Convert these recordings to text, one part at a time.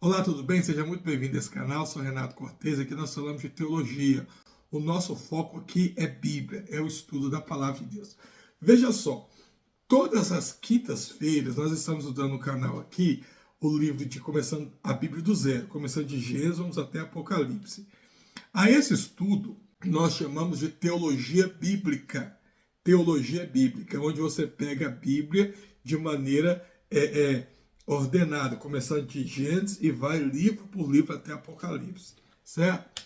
Olá, tudo bem? Seja muito bem-vindo a esse canal. Sou Renato Cortez. Aqui nós falamos de teologia. O nosso foco aqui é Bíblia, é o estudo da Palavra de Deus. Veja só, todas as quintas-feiras nós estamos estudando no canal aqui o livro de começando a Bíblia do zero, começando de Gênesis vamos até Apocalipse. A esse estudo nós chamamos de teologia bíblica. Teologia bíblica, onde você pega a Bíblia de maneira ordenada, começando de Gênesis e vai livro por livro até Apocalipse, certo?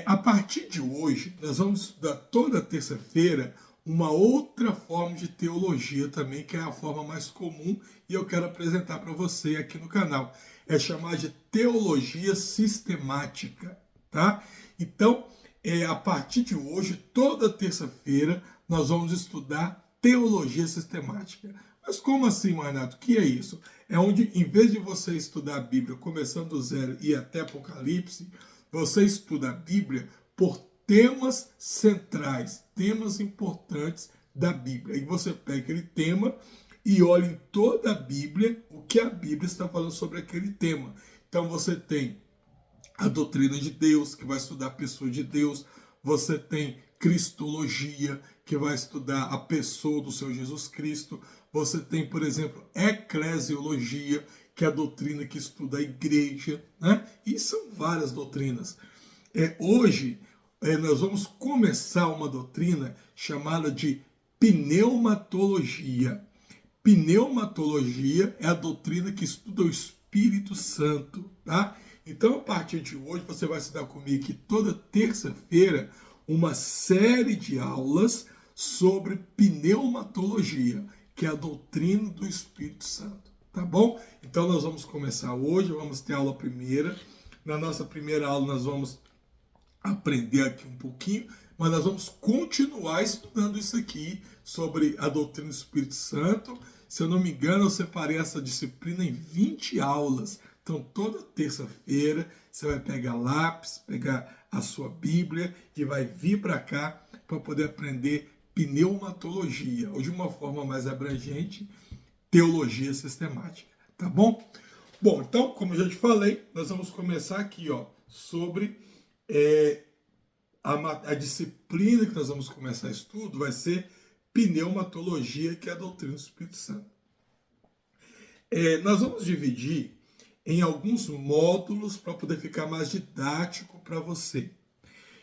A partir de hoje, nós vamos estudar toda terça-feira uma outra forma de teologia também, que é a forma mais comum, e eu quero apresentar para você aqui no canal. É chamada de teologia sistemática, tá? Então, a partir de hoje, toda terça-feira, nós vamos estudar teologia sistemática. Mas como assim, Renato? O que é isso? É onde, em vez de você estudar a Bíblia começando do zero e até Apocalipse, você estuda a Bíblia por temas centrais, temas importantes da Bíblia. E você pega aquele tema e olha em toda a Bíblia o que a Bíblia está falando sobre aquele tema. Então você tem a doutrina de Deus, que vai estudar a pessoa de Deus. Você tem cristologia, que vai estudar a pessoa do Senhor Jesus Cristo. Você tem, por exemplo, eclesiologia, que é a doutrina que estuda a igreja, né? E são várias doutrinas. Hoje, nós vamos começar uma doutrina chamada de pneumatologia. Pneumatologia é a doutrina que estuda o Espírito Santo, tá? Então, a partir de hoje, você vai estudar comigo aqui toda terça-feira uma série de aulas sobre pneumatologia, que é a doutrina do Espírito Santo, tá bom? Então, nós vamos começar hoje, vamos ter a aula primeira. Na nossa primeira aula, nós vamos aprender aqui um pouquinho, mas nós vamos continuar estudando isso aqui sobre a doutrina do Espírito Santo. Se eu não me engano, eu separei essa disciplina em 20 aulas. Então, toda terça-feira, você vai pegar lápis, pegar a sua Bíblia e vai vir para cá para poder aprender pneumatologia, ou de uma forma mais abrangente, teologia sistemática, tá bom? Bom, então, como eu já te falei, nós vamos começar aqui, sobre a disciplina que nós vamos começar estudo vai ser pneumatologia, que é a doutrina do Espírito Santo. Nós vamos dividir em alguns módulos para poder ficar mais didático para você.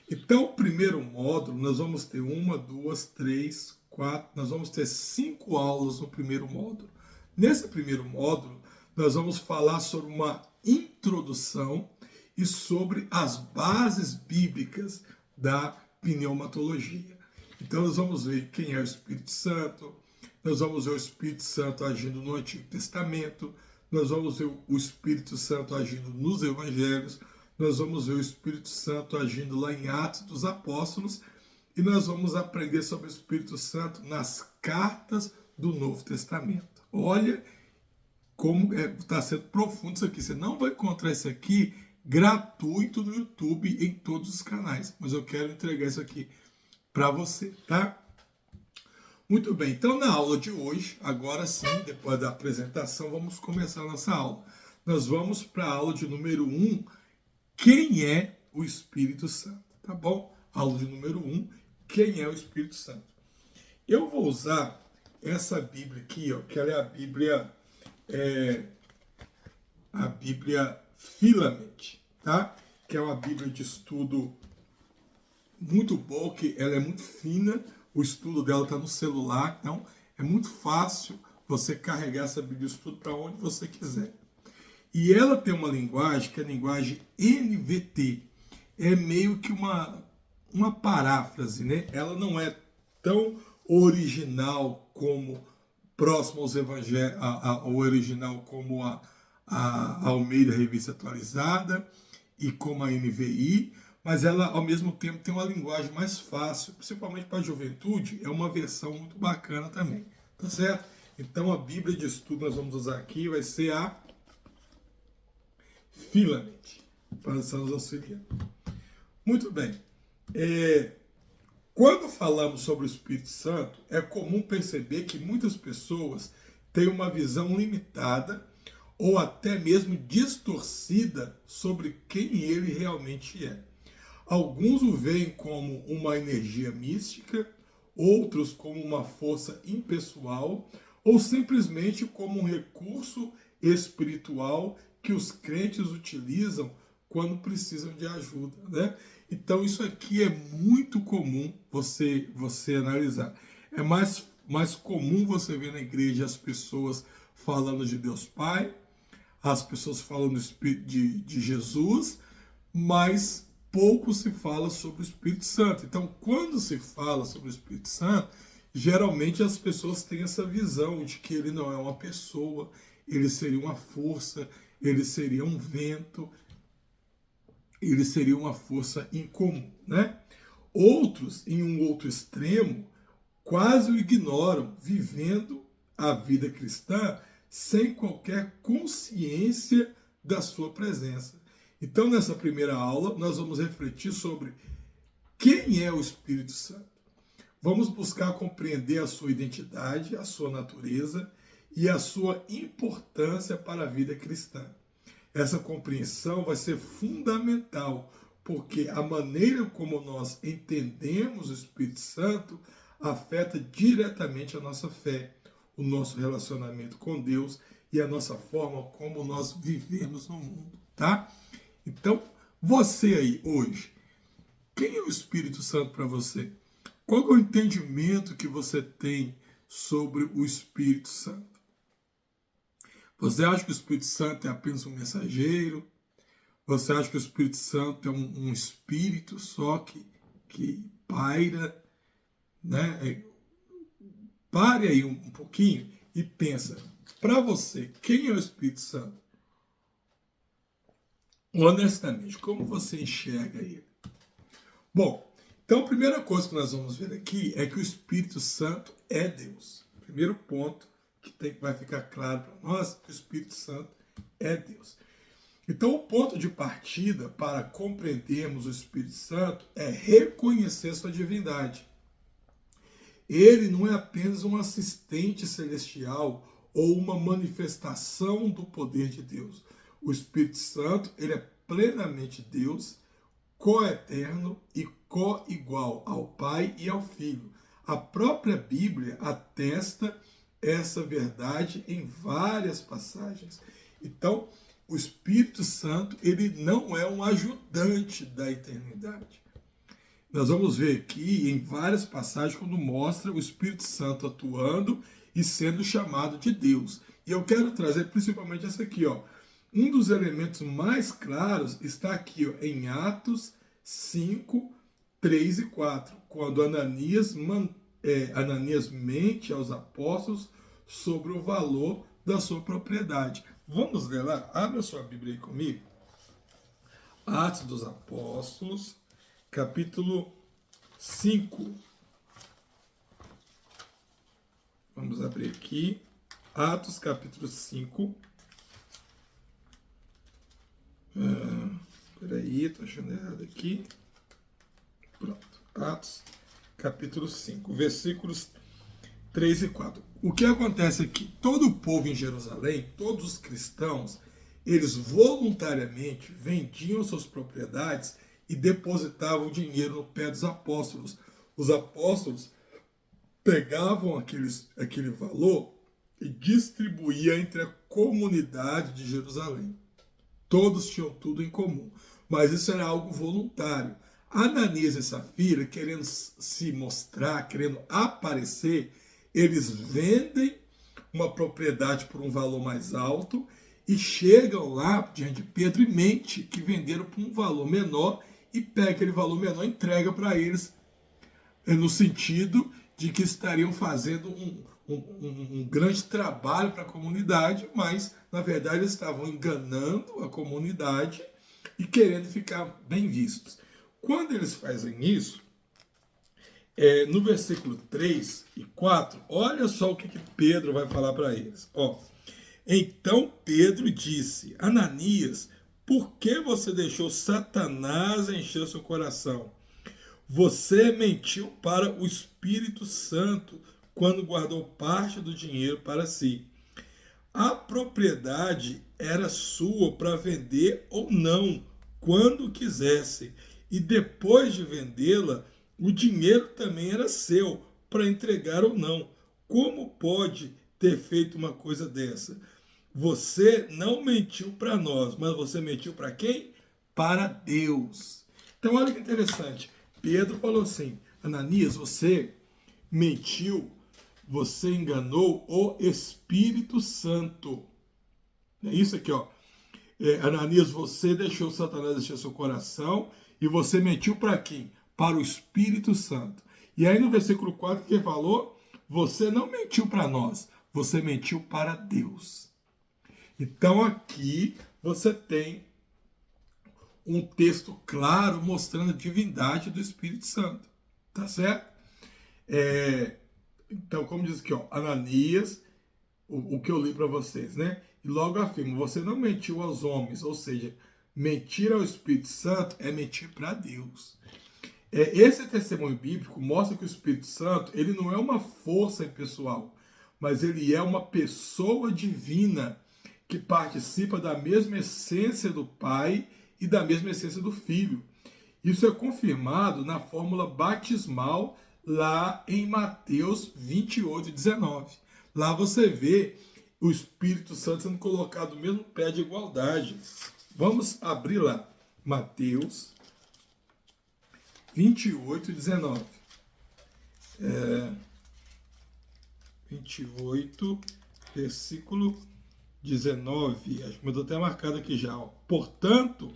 Então, o primeiro módulo, nós vamos ter 1, 2, 3, 4, nós vamos ter 5 aulas no primeiro módulo. Nesse primeiro módulo, nós vamos falar sobre uma introdução e sobre as bases bíblicas da pneumatologia. Então, nós vamos ver quem é o Espírito Santo, nós vamos ver o Espírito Santo agindo no Antigo Testamento, nós vamos ver o Espírito Santo agindo nos Evangelhos, nós vamos ver o Espírito Santo agindo lá em Atos dos Apóstolos, e nós vamos aprender sobre o Espírito Santo nas cartas do Novo Testamento. Olha como está sendo profundo isso aqui. Você não vai encontrar isso aqui gratuito no YouTube em todos os canais, mas eu quero entregar isso aqui para você, tá? Muito bem, então na aula de hoje, agora sim, depois da apresentação, vamos começar a nossa aula. Nós vamos para a aula de número 1, quem é o Espírito Santo, tá bom? Aula de número 1, quem é o Espírito Santo. Eu vou usar essa Bíblia aqui, que ela é a Bíblia Filament, tá? Que é uma Bíblia de estudo muito boa, que ela é muito fina, o estudo dela está no celular, então é muito fácil você carregar essa Bíblia de estudo para onde você quiser. E ela tem uma linguagem que é a linguagem NVT, é meio que uma paráfrase, né? Ela não é tão original como próximo aos evangelhos, ao original como a Almeida Revista Atualizada e como a NVI, mas ela, ao mesmo tempo, tem uma linguagem mais fácil, principalmente para a juventude, é uma versão muito bacana também, tá certo? Então, a Bíblia de estudo que nós vamos usar aqui vai ser a Filament, para estar nos auxiliando. Muito bem. Quando falamos sobre o Espírito Santo, é comum perceber que muitas pessoas têm uma visão limitada ou até mesmo distorcida sobre quem ele realmente é. Alguns o veem como uma energia mística, outros como uma força impessoal, ou simplesmente como um recurso espiritual que os crentes utilizam quando precisam de ajuda, né? Então isso aqui é muito comum você analisar. É mais comum você ver na igreja as pessoas falando de Deus Pai, as pessoas falam de Jesus, mas pouco se fala sobre o Espírito Santo. Então, quando se fala sobre o Espírito Santo, geralmente as pessoas têm essa visão de que ele não é uma pessoa, ele seria uma força, ele seria um vento, ele seria uma força incomum, né? Outros, em um outro extremo, quase o ignoram, vivendo a vida cristã sem qualquer consciência da sua presença. Então, nessa primeira aula, nós vamos refletir sobre quem é o Espírito Santo. Vamos buscar compreender a sua identidade, a sua natureza e a sua importância para a vida cristã. Essa compreensão vai ser fundamental, porque a maneira como nós entendemos o Espírito Santo afeta diretamente a nossa fé, o nosso relacionamento com Deus e a nossa forma como nós vivemos no mundo, tá? Então, você aí hoje, quem é o Espírito Santo para você? Qual é o entendimento que você tem sobre o Espírito Santo? Você acha que o Espírito Santo é apenas um mensageiro? Você acha que o Espírito Santo é um espírito só que paira, né? Pare aí um pouquinho e pensa, para você, quem é o Espírito Santo? Honestamente, como você enxerga ele? Bom, então a primeira coisa que nós vamos ver aqui é que o Espírito Santo é Deus. Primeiro ponto que vai ficar claro para nós, que o Espírito Santo é Deus. Então o ponto de partida para compreendermos o Espírito Santo é reconhecer sua divindade. Ele não é apenas um assistente celestial ou uma manifestação do poder de Deus. O Espírito Santo, ele é plenamente Deus, coeterno e co-igual ao Pai e ao Filho. A própria Bíblia atesta essa verdade em várias passagens. Então, o Espírito Santo, ele não é um ajudante da eternidade. Nós vamos ver aqui em várias passagens quando mostra o Espírito Santo atuando e sendo chamado de Deus. E eu quero trazer principalmente essa aqui, ó. Um dos elementos mais claros está aqui, ó, em Atos 5, 3 e 4, quando Ananias mente aos apóstolos sobre o valor da sua propriedade. Vamos ler lá? Abra sua Bíblia aí comigo. Atos dos Apóstolos, capítulo 5. Vamos abrir aqui. Atos, capítulo 5. Peraí, estou achando errado aqui. Pronto. Atos, capítulo 5, versículos 3 e 4. O que acontece aqui? Todo o povo em Jerusalém, todos os cristãos, eles voluntariamente vendiam suas propriedades e depositavam dinheiro no pé dos apóstolos. Os apóstolos pegavam aquele valor e distribuíam entre a comunidade de Jerusalém. Todos tinham tudo em comum, mas isso era algo voluntário. Ananias e Safira, querendo se mostrar, querendo aparecer, eles vendem uma propriedade por um valor mais alto e chegam lá diante de Pedro e mente que venderam por um valor menor e pega aquele valor menor e entrega para eles, no sentido de que estariam fazendo um grande trabalho para a comunidade, mas na verdade eles estavam enganando a comunidade e querendo ficar bem vistos. Quando eles fazem isso, no versículo 3 e 4, olha só o que Pedro vai falar para eles. Ó, então Pedro disse, Ananias, por que você deixou Satanás encher o seu coração? Você mentiu para o Espírito Santo quando guardou parte do dinheiro para si. A propriedade era sua para vender ou não, quando quisesse. E depois de vendê-la, o dinheiro também era seu, para entregar ou não. Como pode ter feito uma coisa dessa? Você não mentiu para nós, mas você mentiu para quem? Para Deus. Então olha que interessante. Pedro falou assim: Ananias, você mentiu, você enganou o Espírito Santo. É isso aqui, ó. Ananias, você deixou Satanás encher seu coração e você mentiu para quem? Para o Espírito Santo. E aí no versículo 4 que ele falou, você não mentiu para nós, você mentiu para Deus. Então aqui você tem um texto claro mostrando a divindade do Espírito Santo. Tá certo? Então, como diz aqui, ó, Ananias, o que eu li para vocês, né? E logo afirma, você não mentiu aos homens, ou seja, mentir ao Espírito Santo é mentir para Deus. Esse testemunho bíblico mostra que o Espírito Santo, ele não é uma força impessoal, mas ele é uma pessoa divina que participa da mesma essência do Pai e da mesma essência do Filho. Isso é confirmado na fórmula batismal lá em Mateus 28:19. Lá você vê o Espírito Santo sendo colocado no mesmo pé de igualdade. Vamos abrir lá. Mateus 28:19. 28, versículo 19. Acho que eu estou até marcado aqui já. Ó. Portanto,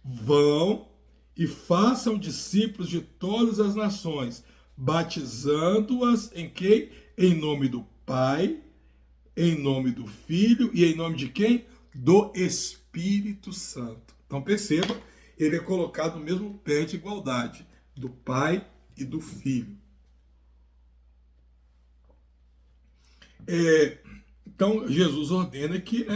vão e façam discípulos de todas as nações, batizando-as em quem? Em nome do Pai, em nome do Filho e em nome de quem? Do Espírito Santo. Então perceba, ele é colocado no mesmo pé de igualdade do Pai e do Filho. Então Jesus ordena que,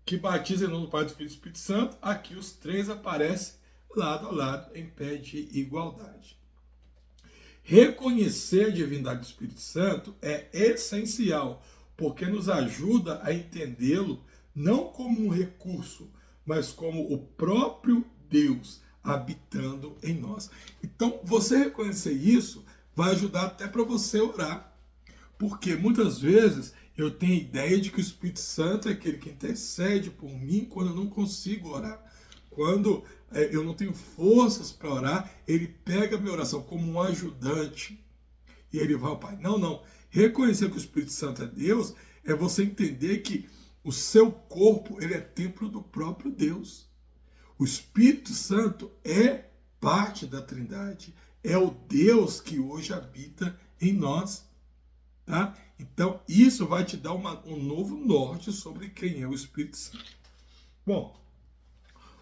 que batiza em nome do Pai, do Filho e do Espírito Santo. Aqui os três aparecem lado a lado em pé de igualdade. Reconhecer a divindade do Espírito Santo é essencial, porque nos ajuda a entendê-lo não como um recurso, mas como o próprio Deus habitando em nós. Então, você reconhecer isso vai ajudar até para você orar. Porque muitas vezes eu tenho a ideia de que o Espírito Santo é aquele que intercede por mim quando eu não consigo orar. Quando eu não tenho forças para orar, ele pega a minha oração como um ajudante. E ele vai ao Pai. Não. Reconhecer que o Espírito Santo é Deus é você entender que o seu corpo ele é templo do próprio Deus. O Espírito Santo é parte da Trindade. É o Deus que hoje habita em nós. Tá? Então, isso vai te dar um novo norte sobre quem é o Espírito Santo. Bom,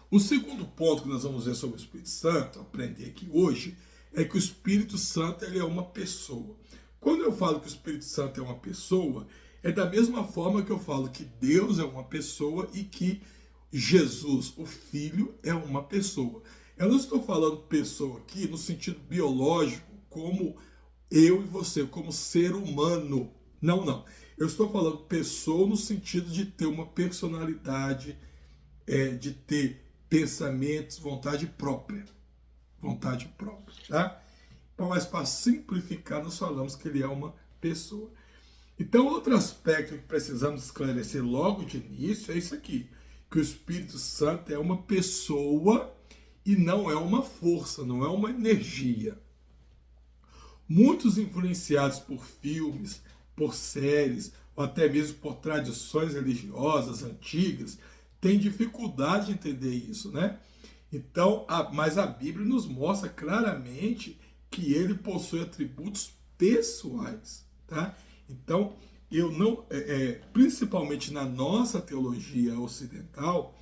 o segundo ponto que nós vamos ver sobre o Espírito Santo, aprender aqui hoje, é que o Espírito Santo ele é uma pessoa. Quando eu falo que o Espírito Santo é uma pessoa, é da mesma forma que eu falo que Deus é uma pessoa e que Jesus, o Filho, é uma pessoa. Eu não estou falando pessoa aqui no sentido biológico, como eu e você, como ser humano. Não. Eu estou falando pessoa no sentido de ter uma personalidade, de ter pensamentos, vontade própria. Vontade própria, tá? Então, mas para simplificar, nós falamos que ele é uma pessoa. Então, outro aspecto que precisamos esclarecer logo de início é isso aqui, que o Espírito Santo é uma pessoa e não é uma força, não é uma energia. Muitos influenciados por filmes, por séries, ou até mesmo por tradições religiosas antigas, têm dificuldade de entender isso, né? Então, mas a Bíblia nos mostra claramente que ele possui atributos pessoais, tá? Então, eu não, principalmente na nossa teologia ocidental,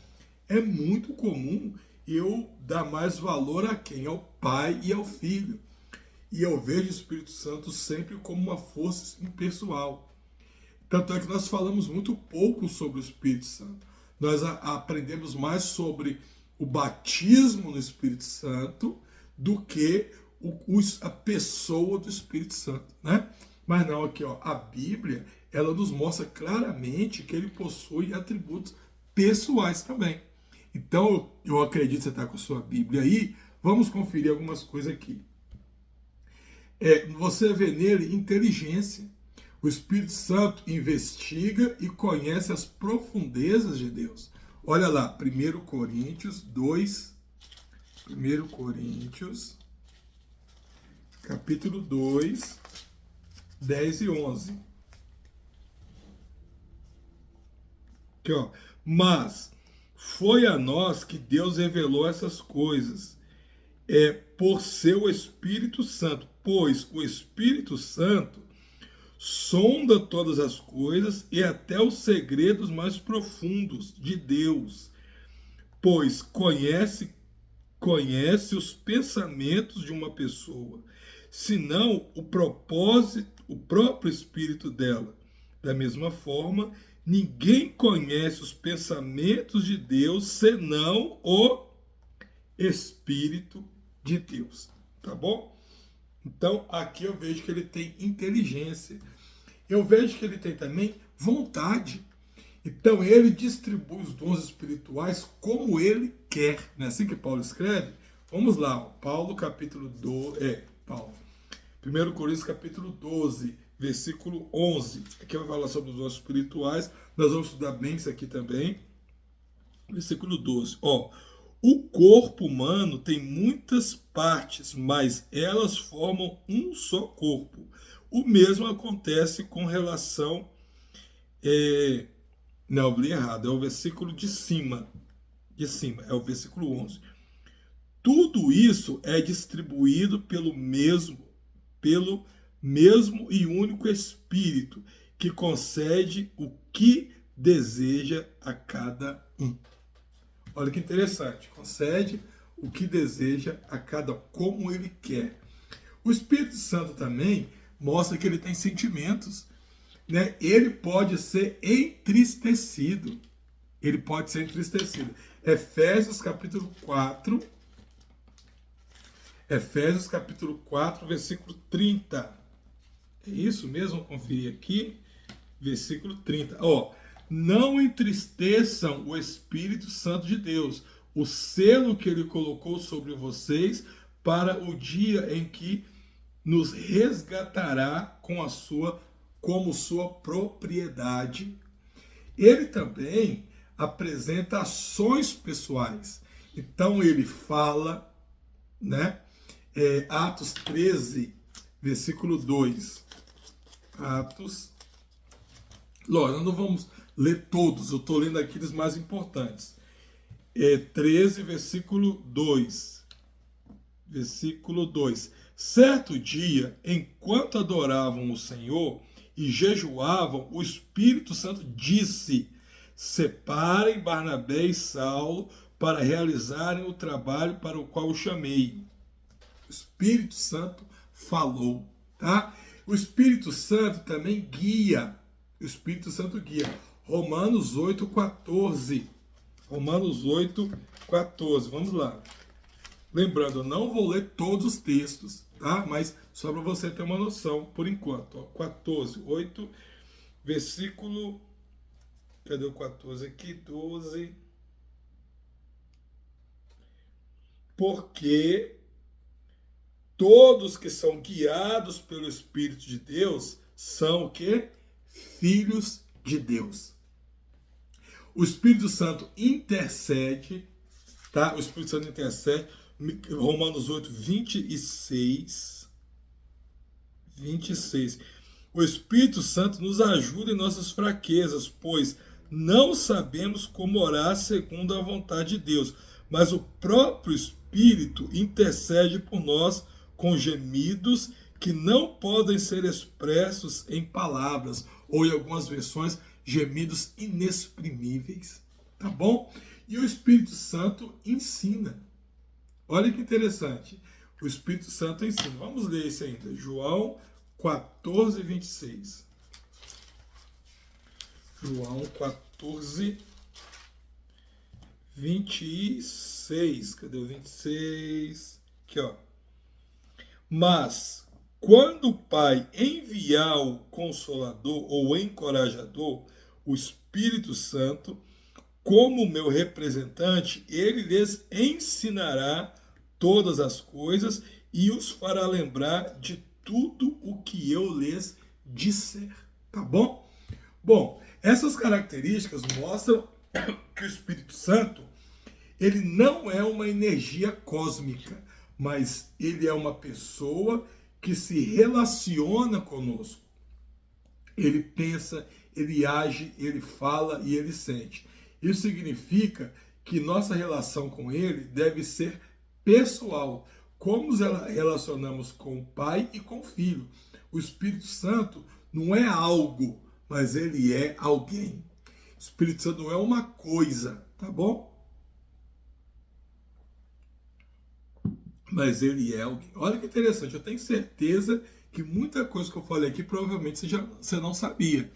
é muito comum eu dar mais valor a quem? Ao Pai e ao Filho. E eu vejo o Espírito Santo sempre como uma força impessoal. Tanto é que nós falamos muito pouco sobre o Espírito Santo. Nós aprendemos mais sobre o batismo no Espírito Santo do que a pessoa do Espírito Santo, né? Mas não, aqui, ó, a Bíblia, ela nos mostra claramente que ele possui atributos pessoais também. Então, eu acredito que você está com a sua Bíblia aí, vamos conferir algumas coisas aqui. Você vê nele inteligência. O Espírito Santo investiga e conhece as profundezas de Deus. Olha lá, 1 Coríntios 2, 1 Coríntios, capítulo 2, 10 e 11. Aqui, ó. Mas foi a nós que Deus revelou essas coisas, por seu Espírito Santo, pois o Espírito Santo sonda todas as coisas e até os segredos mais profundos de Deus, pois conhece os pensamentos de uma pessoa, senão o propósito, o próprio espírito dela. Da mesma forma, ninguém conhece os pensamentos de Deus senão o Espírito de Deus. Tá bom? Então, aqui eu vejo que ele tem inteligência. Eu vejo que ele tem também vontade. Então, ele distribui os dons espirituais como ele quer. Não é assim que Paulo escreve? Vamos lá, ó. Paulo, capítulo 12. Paulo. 1 Coríntios, capítulo 12, versículo 11. Aqui vai falar sobre os dons espirituais. Nós vamos estudar bem isso aqui também. Versículo 12. Ó. O corpo humano tem muitas partes, mas elas formam um só corpo. O mesmo acontece com relação... Não, eu li errado, é o versículo de cima. É o versículo 11. Tudo isso é distribuído pelo mesmo e único Espírito, que concede o que deseja a cada um. Olha que interessante, concede o que deseja a cada um, como ele quer. O Espírito Santo também mostra que ele tem sentimentos, né? Ele pode ser entristecido. Ele pode ser entristecido. Efésios capítulo 4, versículo 30. É isso mesmo? Vou conferir aqui. Versículo 30. Ó, não entristeçam o Espírito Santo de Deus, o selo que ele colocou sobre vocês para o dia em que nos resgatará como sua propriedade. Ele também apresenta ações pessoais. Então ele fala, né? Atos 13, versículo 2. Atos. Lógico, nós não vamos ler todos, eu estou lendo aqueles mais importantes. 13, versículo 2. Versículo 2. Certo dia, enquanto adoravam o Senhor e jejuavam, o Espírito Santo disse: separem Barnabé e Saulo para realizarem o trabalho para o qual o chamei. O Espírito Santo falou, tá? O Espírito Santo também guia. O Espírito Santo guia. Romanos 8, 14. Romanos 8, 14. Vamos lá. Lembrando, eu não vou ler todos os textos, tá? Mas só para você ter uma noção, por enquanto. Ó, 14, 8, versículo... Cadê o 14 aqui? 12. Porque todos que são guiados pelo Espírito de Deus são o quê? Filhos de Deus. O Espírito Santo intercede, tá? O Espírito Santo intercede. Romanos 8, 26. O Espírito Santo nos ajuda em nossas fraquezas, pois não sabemos como orar segundo a vontade de Deus, mas o próprio Espírito intercede por nós com gemidos que não podem ser expressos em palavras, ou em algumas versões, gemidos inexprimíveis. Tá bom? E o Espírito Santo ensina. Olha que interessante. O Espírito Santo ensina. Vamos ler isso ainda. João 14, 26. João 14, 26. Cadê o 26? Aqui, ó. Mas Quando o Pai enviar o Consolador ou Encorajador, o Espírito Santo, como meu representante, ele lhes ensinará todas as coisas e os fará lembrar de tudo o que eu lhes disser. Tá bom? Bom, essas características mostram que o Espírito Santo, ele não é uma energia cósmica, mas ele é uma pessoa que se relaciona conosco. Ele pensa, ele age, ele fala e ele sente. Isso significa que nossa relação com ele deve ser pessoal, como nos relacionamos com o Pai e com o Filho. O Espírito Santo não é algo, mas ele é alguém. O Espírito Santo não é uma coisa, tá bom? Mas ele é alguém. Olha que interessante, eu tenho certeza que muita coisa que eu falei aqui provavelmente você não sabia.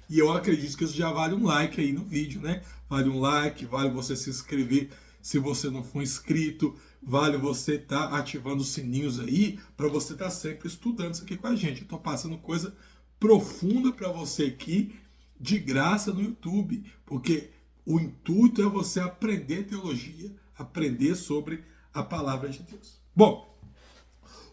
E eu acredito que isso já vale um like aí no vídeo, né? Vale um like, vale você se inscrever se você não for inscrito, vale você estar ativando os sininhos aí para você estar sempre estudando isso aqui com a gente. Eu estou passando coisa profunda para você aqui de graça no YouTube, porque o intuito é você aprender teologia, aprender sobre a palavra de Deus. Bom,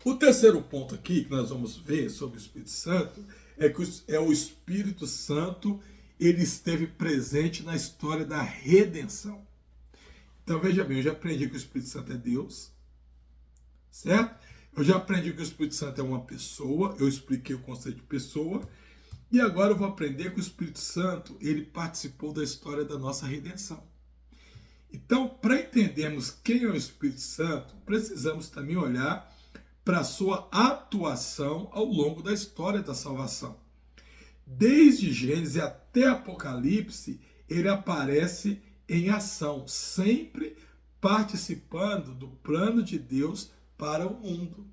o terceiro ponto aqui que nós vamos ver sobre o Espírito Santo é que o Espírito Santo, ele esteve presente na história da redenção. Então veja bem, eu já aprendi que o Espírito Santo é Deus, certo? Eu já aprendi que o Espírito Santo é uma pessoa, eu expliquei o conceito de pessoa, e agora eu vou aprender que o Espírito Santo, ele participou da história da nossa redenção. Então, para entendermos quem é o Espírito Santo, precisamos também olhar para a sua atuação ao longo da história da salvação. Desde Gênesis até Apocalipse, ele aparece em ação, sempre participando do plano de Deus para o mundo.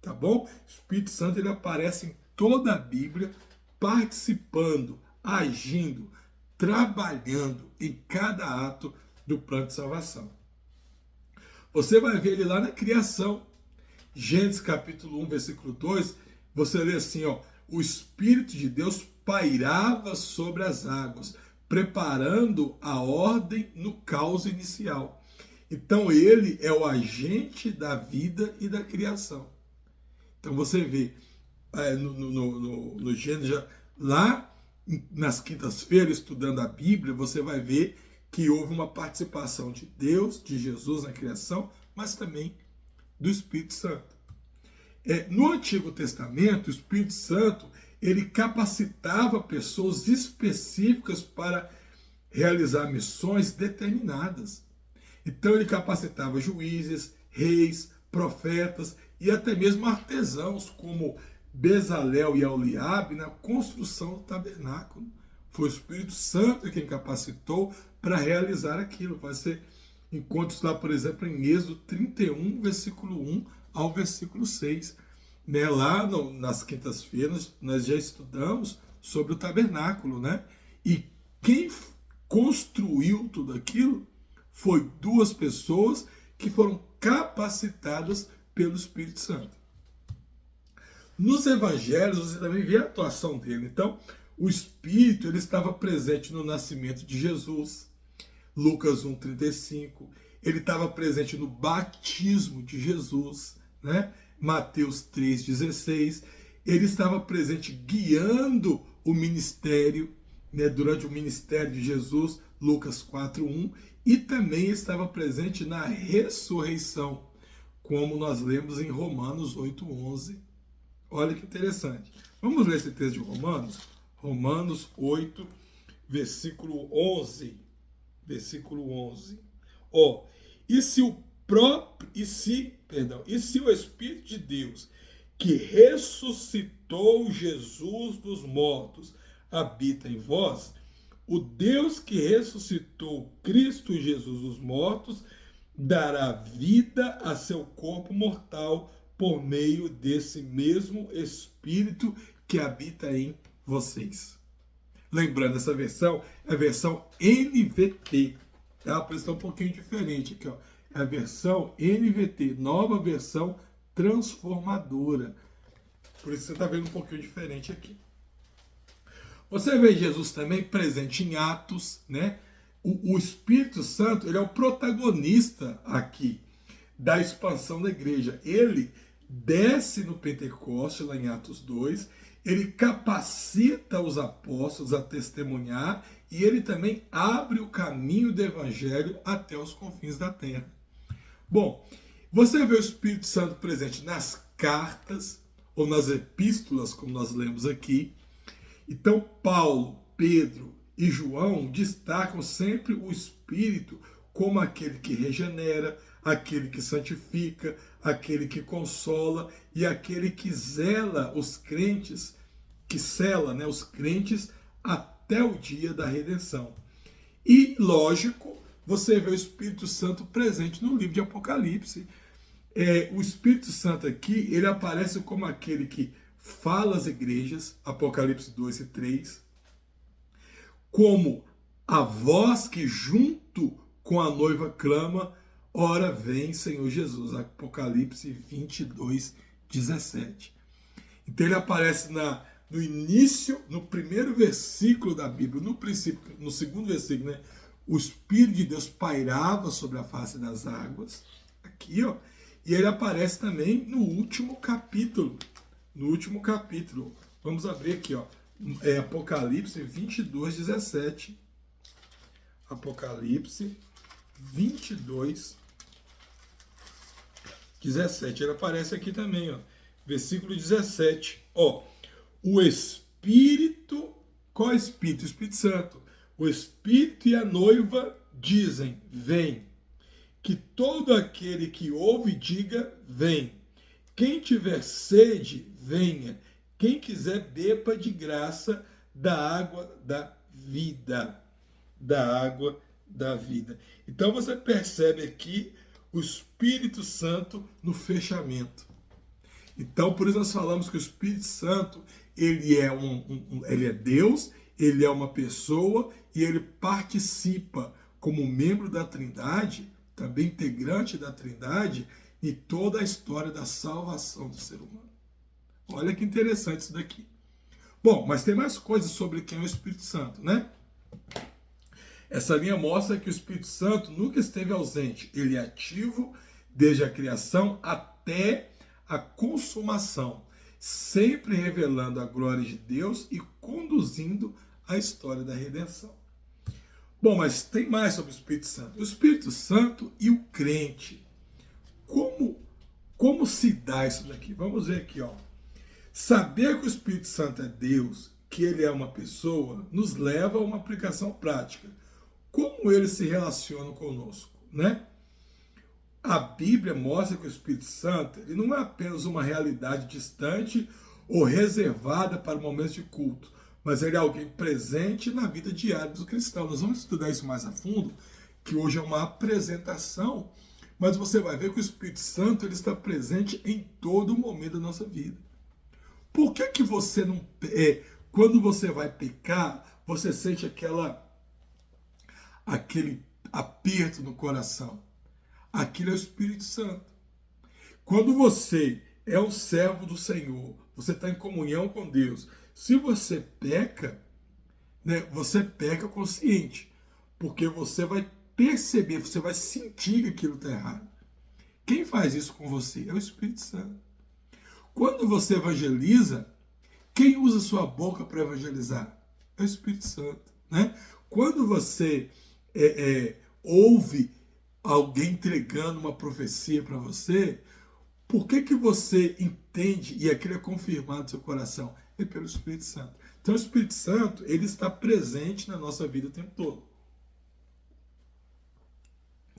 Tá bom? O Espírito Santo, ele aparece em toda a Bíblia, participando, agindo, trabalhando em cada ato do plano de salvação. Você vai ver ele lá na criação. Gênesis capítulo 1, versículo 2, você lê assim, ó, o Espírito de Deus pairava sobre as águas, preparando a ordem no caos inicial. Então ele é o agente da vida e da criação. Então você vê no Gênesis, lá nas quintas-feiras, estudando a Bíblia, você vai ver que houve uma participação de Deus, de Jesus na criação, mas também do Espírito Santo. No Antigo Testamento, o Espírito Santo, ele capacitava pessoas específicas para realizar missões determinadas. Então ele capacitava juízes, reis, profetas e até mesmo artesãos, como Bezalel e Aholiabe, na construção do tabernáculo. Foi o Espírito Santo quem capacitou para realizar aquilo. Vai ser encontros lá, por exemplo, em Êxodo 31, versículo 1 ao versículo 6. Né? Lá nas quintas-feiras nós já estudamos sobre o tabernáculo, né? E quem construiu tudo aquilo foi duas pessoas que foram capacitadas pelo Espírito Santo. Nos evangelhos você também vê a atuação dele. Então, o Espírito, ele estava presente no nascimento de Jesus, Lucas 1,35. Ele estava presente no batismo de Jesus, né? Mateus 3,16. Ele estava presente guiando o ministério, né? Durante o ministério de Jesus, Lucas 4,1. E também estava presente na ressurreição, como nós lemos em Romanos 8,11. Olha que interessante. Vamos ler esse texto de Romanos? Romanos 8, versículo 11. Versículo 11. Ó, e se o Espírito de Deus, que ressuscitou Jesus dos mortos, habita em vós, o Deus que ressuscitou Cristo Jesus dos mortos dará vida a seu corpo mortal por meio desse mesmo Espírito que habita em vocês. Lembrando, essa versão é a versão NVT. Tá? Por isso está um pouquinho diferente aqui. Ó. É a versão NVT, nova versão transformadora. Por isso você está vendo um pouquinho diferente aqui. Você vê Jesus também presente em Atos, né? O Espírito Santo, ele é o protagonista aqui da expansão da igreja. Ele desce no Pentecoste, lá em Atos 2, ele capacita os apóstolos a testemunhar e ele também abre o caminho do evangelho até os confins da terra. Bom, você vê o Espírito Santo presente nas cartas ou nas epístolas, como nós lemos aqui. Então, Paulo, Pedro e João destacam sempre o Espírito como aquele que regenera, aquele que santifica, aquele que consola e aquele que zela os crentes, que sela, né, os crentes até o dia da redenção. E, lógico, você vê o Espírito Santo presente no livro de Apocalipse. O Espírito Santo aqui, ele aparece como aquele que fala às igrejas, Apocalipse 2 e 3, como a voz que junto com a noiva clama, ora vem Senhor Jesus, Apocalipse 22, 17. Então ele aparece no início, no primeiro versículo da Bíblia, no princípio, no segundo versículo, né? O Espírito de Deus pairava sobre a face das águas, aqui, ó, e ele aparece também no último capítulo. No último capítulo, vamos abrir aqui, ó, Apocalipse 22, 17. Apocalipse 22, 17. Ele aparece aqui também, ó, versículo 17. Ó, o Espírito, qual é o Espírito? O Espírito Santo. O Espírito e a noiva dizem, vem. Que todo aquele que ouve diga, vem. Quem tiver sede, venha. Quem quiser, beba de graça da água da vida. Da água da vida. Então você percebe aqui o Espírito Santo no fechamento. Então, por isso nós falamos que o Espírito Santo, ele é Deus, ele é uma pessoa e ele participa como membro da Trindade, também integrante da Trindade, em toda a história da salvação do ser humano. Olha que interessante isso daqui. Bom, mas tem mais coisas sobre quem é o Espírito Santo, né? Essa linha mostra que o Espírito Santo nunca esteve ausente. Ele é ativo desde a criação até a consumação, sempre revelando a glória de Deus e conduzindo a história da redenção. Bom, mas tem mais sobre o Espírito Santo. O Espírito Santo e o crente. Como se dá isso daqui? Vamos ver aqui, ó. Saber que o Espírito Santo é Deus, que ele é uma pessoa, nos leva a uma aplicação prática. Como ele se relaciona conosco, né? A Bíblia mostra que o Espírito Santo ele não é apenas uma realidade distante ou reservada para momentos de culto, mas ele é alguém presente na vida diária dos cristãos. Nós vamos estudar isso mais a fundo, que hoje é uma apresentação, mas você vai ver que o Espírito Santo ele está presente em todo momento da nossa vida. Por que você não... quando você vai pecar, você sente aquele aperto no coração? Aquilo é o Espírito Santo. Quando você é um servo do Senhor, você está em comunhão com Deus. Se você peca, né, você peca consciente, porque você vai perceber, você vai sentir que aquilo está errado. Quem faz isso com você? É o Espírito Santo. Quando você evangeliza, quem usa sua boca para evangelizar? É o Espírito Santo, né? Quando você ouve alguém entregando uma profecia para você, por que você entende e aquilo é confirmado no seu coração? É pelo Espírito Santo. Então o Espírito Santo, ele está presente na nossa vida o tempo todo.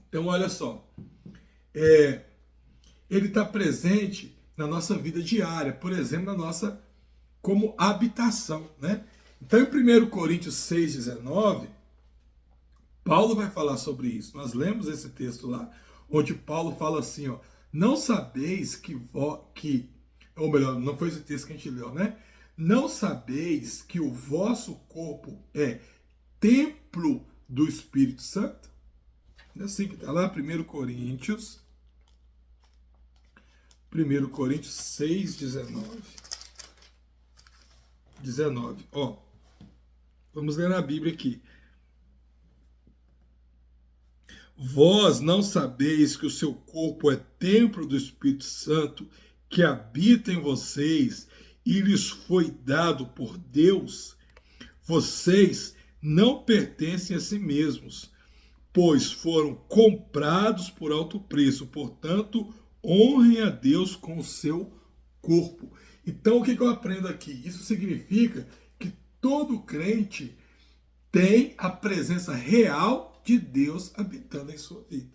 Então olha só, ele está presente na nossa vida diária, por exemplo, na nossa como habitação, né? Então em 1 Coríntios 6,19, Paulo vai falar sobre isso. Nós lemos esse texto lá, onde Paulo fala assim, ó, não sabeis ou melhor, não foi esse texto que a gente leu, né? Não sabeis que o vosso corpo é templo do Espírito Santo? É assim que está lá, 1 Coríntios 6,19. 19. Ó, vamos ler na Bíblia aqui. Vós não sabeis que o seu corpo é templo do Espírito Santo, que habita em vocês e lhes foi dado por Deus? Vocês não pertencem a si mesmos, pois foram comprados por alto preço. Portanto, honrem a Deus com o seu corpo. Então, o que eu aprendo aqui? Isso significa que todo crente tem a presença real de Deus habitando em sua vida.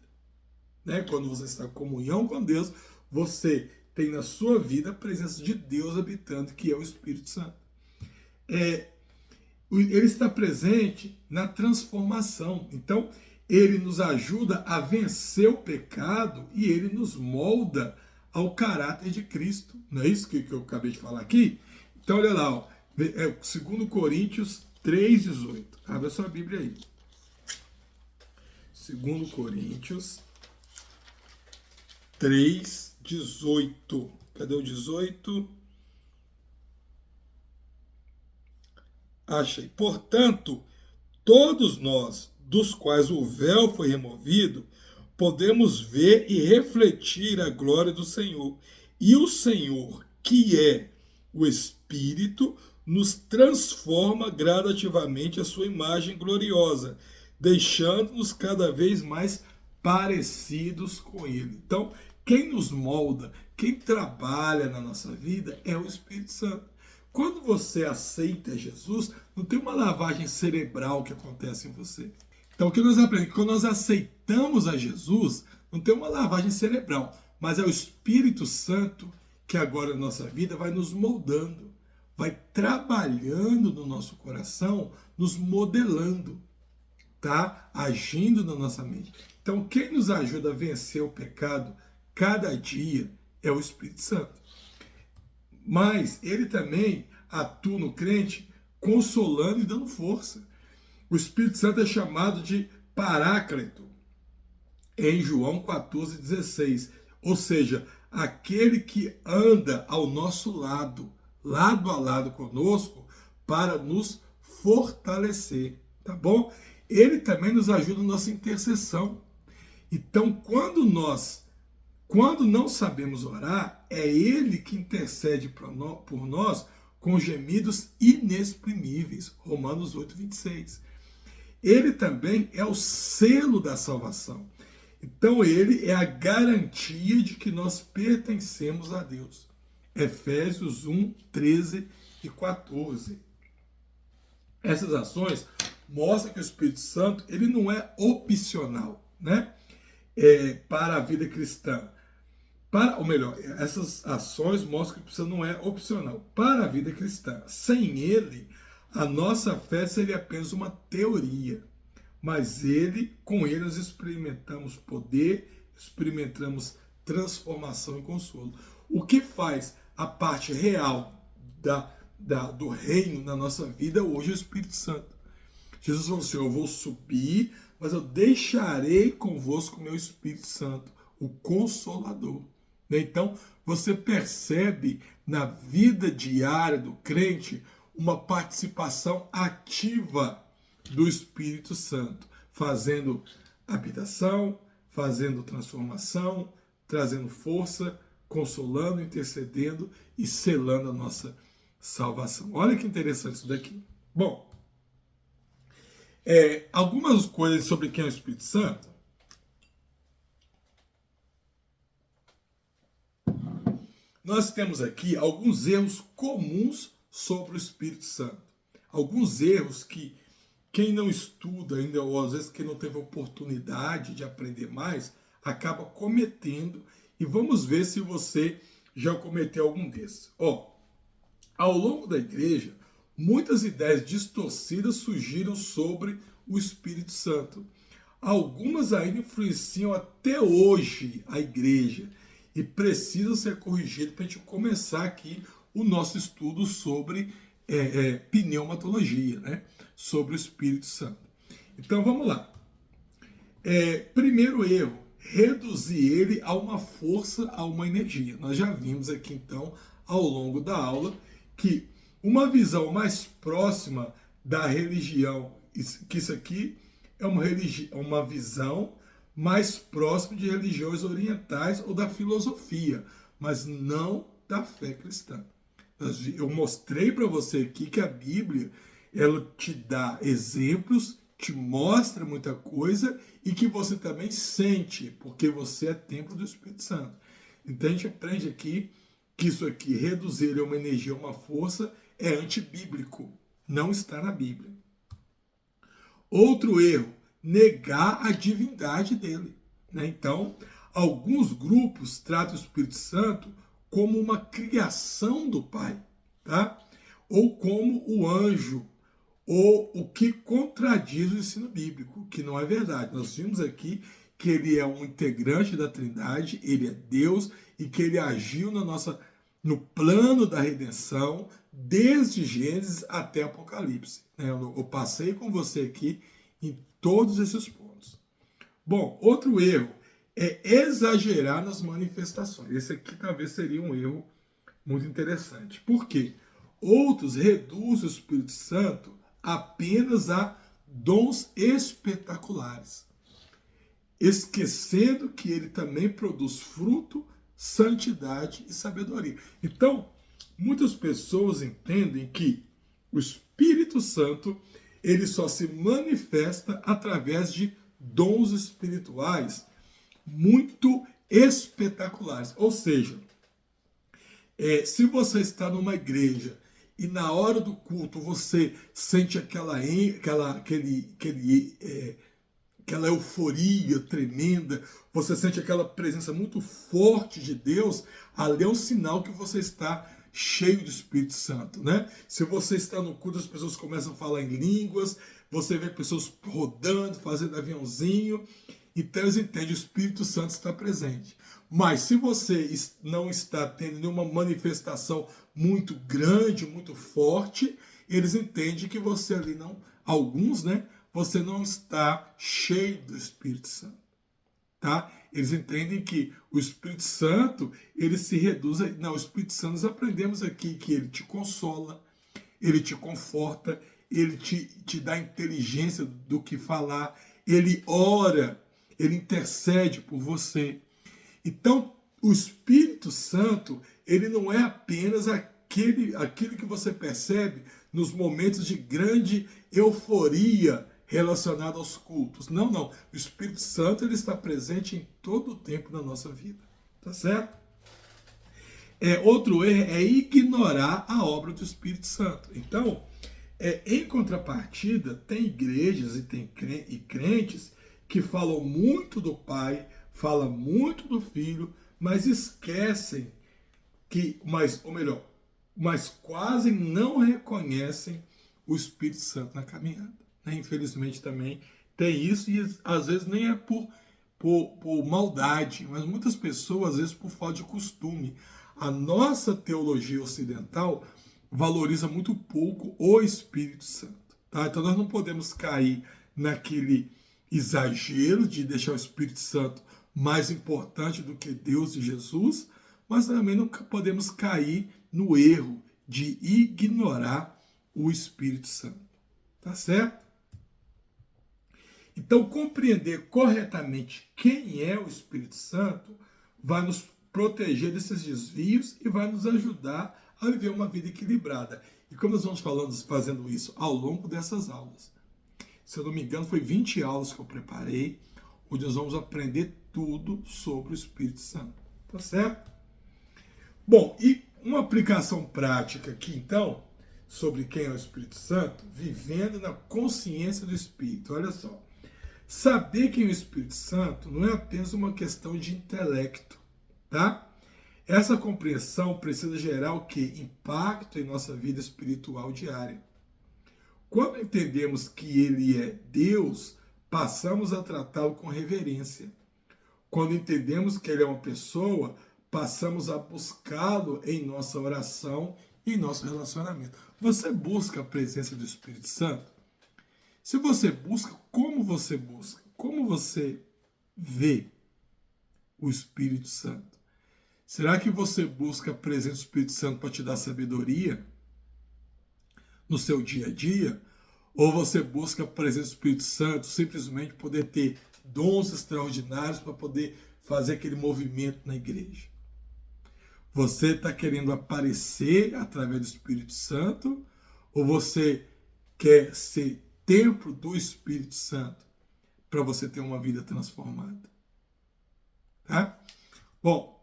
Né? Quando você está em comunhão com Deus, você tem na sua vida a presença de Deus habitando, que é o Espírito Santo. Ele está presente na transformação. Então, ele nos ajuda a vencer o pecado e ele nos molda ao caráter de Cristo. Não é isso que eu acabei de falar aqui? Então, olha lá, ó, 2 Coríntios 3,18. Abre a sua Bíblia aí. 2 Coríntios 3,18. Cadê o 18? Achei. Portanto, todos nós, dos quais o véu foi removido, podemos ver e refletir a glória do Senhor. E o Senhor, que é o Espírito, nos transforma gradativamente a sua imagem gloriosa, deixando-nos cada vez mais parecidos com Ele. Então, quem nos molda, quem trabalha na nossa vida é o Espírito Santo. Quando você aceita Jesus, não tem uma lavagem cerebral que acontece em você. Então, o que nós aprendemos? Quando nós aceitamos a Jesus, não tem uma lavagem cerebral, mas é o Espírito Santo que agora na nossa vida vai nos moldando, vai trabalhando no nosso coração, nos modelando, tá? Agindo na nossa mente. Então, quem nos ajuda a vencer o pecado cada dia é o Espírito Santo. Mas ele também atua no crente consolando e dando força. O Espírito Santo é chamado de Paráclito em João 14,16. Ou seja, aquele que anda ao nosso lado, lado a lado conosco, para nos fortalecer, tá bom? Ele também nos ajuda na nossa intercessão. Então, quando não sabemos orar, é Ele que intercede por nós com gemidos inexprimíveis. Romanos 8,26. Ele também é o selo da salvação. Então ele é a garantia de que nós pertencemos a Deus. Efésios 1, 13 e 14. Essas ações mostram que o Espírito Santo ele não é opcional, né? Para a vida cristã. Ou melhor, essas ações mostram que o Espírito Santo não é opcional para a vida cristã. Sem ele, a nossa fé seria apenas uma teoria. Mas com ele nós experimentamos poder, experimentamos transformação e consolo. O que faz a parte real do reino na nossa vida hoje é o Espírito Santo. Jesus falou assim, eu vou subir, mas eu deixarei convosco o meu Espírito Santo, o Consolador. Então, você percebe na vida diária do crente uma participação ativa do Espírito Santo, fazendo habitação, fazendo transformação, trazendo força, consolando, intercedendo e selando a nossa salvação. Olha que interessante isso daqui. Bom, algumas coisas sobre quem é o Espírito Santo. Nós temos aqui alguns erros comuns sobre o Espírito Santo. Alguns erros que quem não estuda ainda, ou às vezes quem não teve oportunidade de aprender mais, acaba cometendo. E vamos ver se você já cometeu algum desses. Ao longo da igreja, muitas ideias distorcidas surgiram sobre o Espírito Santo. Algumas ainda influenciam até hoje a igreja e precisam ser corrigidas para a gente começar aqui o nosso estudo sobre pneumatologia, né? Sobre o Espírito Santo. Então vamos lá. Primeiro erro, reduzir ele a uma força, a uma energia. Nós já vimos aqui então, ao longo da aula, que uma visão mais próxima da religião, que isso aqui é uma visão mais próxima de religiões orientais ou da filosofia, mas não da fé cristã. Eu mostrei para você aqui que a Bíblia, ela te dá exemplos, te mostra muita coisa e que você também sente, porque você é templo do Espírito Santo. Então a gente aprende aqui que isso aqui, reduzir a uma energia, uma força, é antibíblico, não está na Bíblia. Outro erro, negar a divindade dele. Né? Então, alguns grupos tratam o Espírito Santo como uma criação do Pai, tá? Ou como o anjo, ou o que contradiz o ensino bíblico, que não é verdade. Nós vimos aqui que ele é um integrante da Trindade, ele é Deus e que ele agiu no plano da redenção desde Gênesis até Apocalipse. Eu passei com você aqui em todos esses pontos. Bom, outro erro é exagerar nas manifestações. Esse aqui talvez seria um erro muito interessante. Por quê? Outros reduzem o Espírito Santo apenas a dons espetaculares, esquecendo que ele também produz fruto, santidade e sabedoria. Então, muitas pessoas entendem que o Espírito Santo ele só se manifesta através de dons espirituais muito espetaculares. Ou seja, se você está numa igreja e na hora do culto você sente aquela euforia tremenda, você sente aquela presença muito forte de Deus, ali é um sinal que você está cheio do Espírito Santo, né? Se você está no culto, as pessoas começam a falar em línguas, você vê pessoas rodando, fazendo aviãozinho, então eles entendem que o Espírito Santo está presente. Mas se você não está tendo nenhuma manifestação muito grande, muito forte, eles entendem que você ali não, alguns, né? Você não está cheio do Espírito Santo, tá? Eles entendem que o Espírito Santo, ele se reduz a... Não, o Espírito Santo, nós aprendemos aqui que ele te consola, ele te conforta, ele te dá inteligência do que falar, ele ora, ele intercede por você. Então, o Espírito Santo, ele não é apenas aquele que você percebe nos momentos de grande euforia relacionado aos cultos. Não, não. O Espírito Santo, ele está presente em todo o tempo na nossa vida. Tá certo? Outro erro é ignorar a obra do Espírito Santo. Então, em contrapartida, tem igrejas e crentes que falam muito do Pai, falam muito do Filho, mas esquecem mas quase não reconhecem o Espírito Santo na caminhada. Infelizmente também tem isso, e às vezes nem é por maldade, mas muitas pessoas, às vezes por falta de costume. A nossa teologia ocidental valoriza muito pouco o Espírito Santo. Tá? Então nós não podemos cair naquele exagero de deixar o Espírito Santo mais importante do que Deus e Jesus, mas também não podemos cair no erro de ignorar o Espírito Santo. Tá certo? Então, compreender corretamente quem é o Espírito Santo vai nos proteger desses desvios e vai nos ajudar a viver uma vida equilibrada. E como nós vamos fazendo isso ao longo dessas aulas. Se eu não me engano, foi 20 aulas que eu preparei, onde nós vamos aprender tudo sobre o Espírito Santo. Tá certo? Bom, e uma aplicação prática aqui, então, sobre quem é o Espírito Santo, vivendo na consciência do Espírito. Olha só. Saber quem é o Espírito Santo não é apenas uma questão de intelecto, tá? Essa compreensão precisa gerar o quê? Impacto em nossa vida espiritual diária. Quando entendemos que ele é Deus, passamos a tratá-lo com reverência. Quando entendemos que ele é uma pessoa, passamos a buscá-lo em nossa oração e em nosso relacionamento. Você busca a presença do Espírito Santo? Se você busca, como você busca? Como você vê o Espírito Santo? Será que você busca a presença do Espírito Santo para te dar sabedoria? no seu dia a dia, ou você busca a presença do Espírito Santo, simplesmente poder ter dons extraordinários para poder fazer aquele movimento na igreja? Você está querendo aparecer através do Espírito Santo, ou você quer ser templo do Espírito Santo para você ter uma vida transformada? Tá? Bom,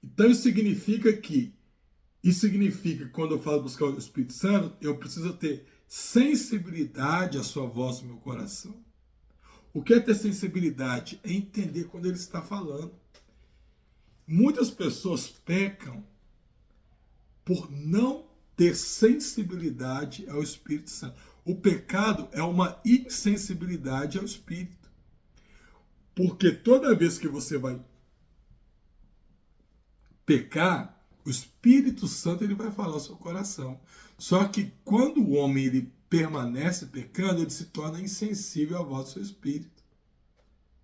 então isso significa que quando eu falo buscar o Espírito Santo, eu preciso ter sensibilidade à sua voz no meu coração. O que é ter sensibilidade? É entender quando ele está falando. Muitas pessoas pecam por não ter sensibilidade ao Espírito Santo. O pecado é uma insensibilidade ao Espírito. Porque toda vez que você vai pecar, o Espírito Santo ele vai falar ao seu coração. Só que quando o homem ele permanece pecando, ele se torna insensível à voz do seu espírito.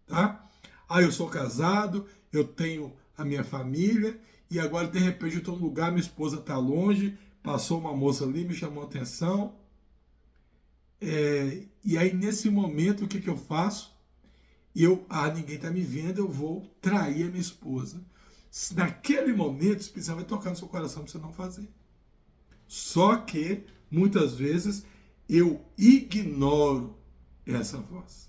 Tá? Eu sou casado, eu tenho a minha família, e agora de repente eu estou num lugar, minha esposa está longe, passou uma moça ali, me chamou a atenção. E aí nesse momento o que eu faço? Ninguém está me vendo, eu vou trair a minha esposa. Naquele momento, o Espírito Santo vai tocar no seu coração para você não fazer. Só que, muitas vezes, eu ignoro essa voz.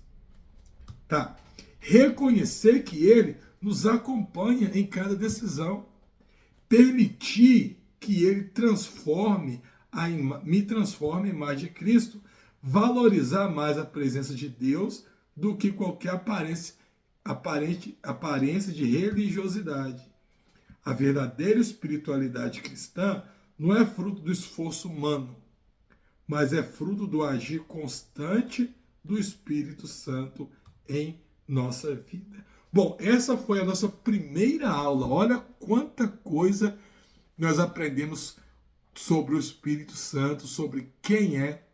Tá? Reconhecer que ele nos acompanha em cada decisão. Permitir que ele me transforme em imagem de Cristo. Valorizar mais a presença de Deus do que qualquer aparência de religiosidade. A verdadeira espiritualidade cristã não é fruto do esforço humano, mas é fruto do agir constante do Espírito Santo em nossa vida. Bom, essa foi a nossa primeira aula. Olha quanta coisa nós aprendemos sobre o Espírito Santo, sobre quem é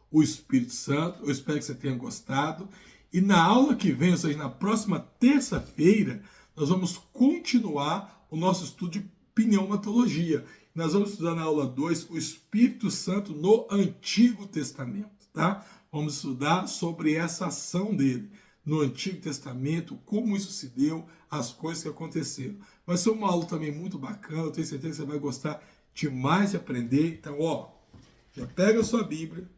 o Espírito Santo. Eu espero que você tenha gostado. E na aula que vem, ou seja, na próxima terça-feira, nós vamos continuar o nosso estudo de pneumatologia. Nós vamos estudar na aula 2 o Espírito Santo no Antigo Testamento, tá? Vamos estudar sobre essa ação dele no Antigo Testamento, como isso se deu, as coisas que aconteceram. Vai ser uma aula também muito bacana, eu tenho certeza que você vai gostar demais de aprender. Então, já pega a sua Bíblia,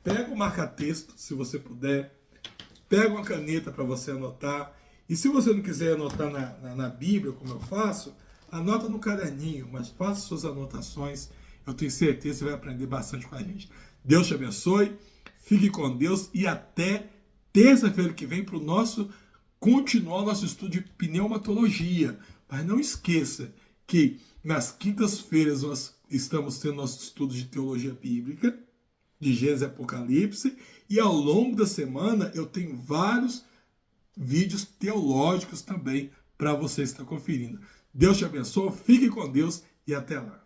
pega o marca-texto, se você puder, pega uma caneta para você anotar. E se você não quiser anotar na Bíblia, como eu faço, anota no caderninho, mas faça suas anotações. Eu tenho certeza que você vai aprender bastante com a gente. Deus te abençoe, fique com Deus e até terça-feira que vem para continuar o nosso estudo de pneumatologia. Mas não esqueça que nas quintas-feiras nós estamos tendo nosso estudo de teologia bíblica, de Gênesis e Apocalipse, e ao longo da semana eu tenho vários vídeos teológicos também para você estar conferindo. Deus te abençoe, fique com Deus e até lá.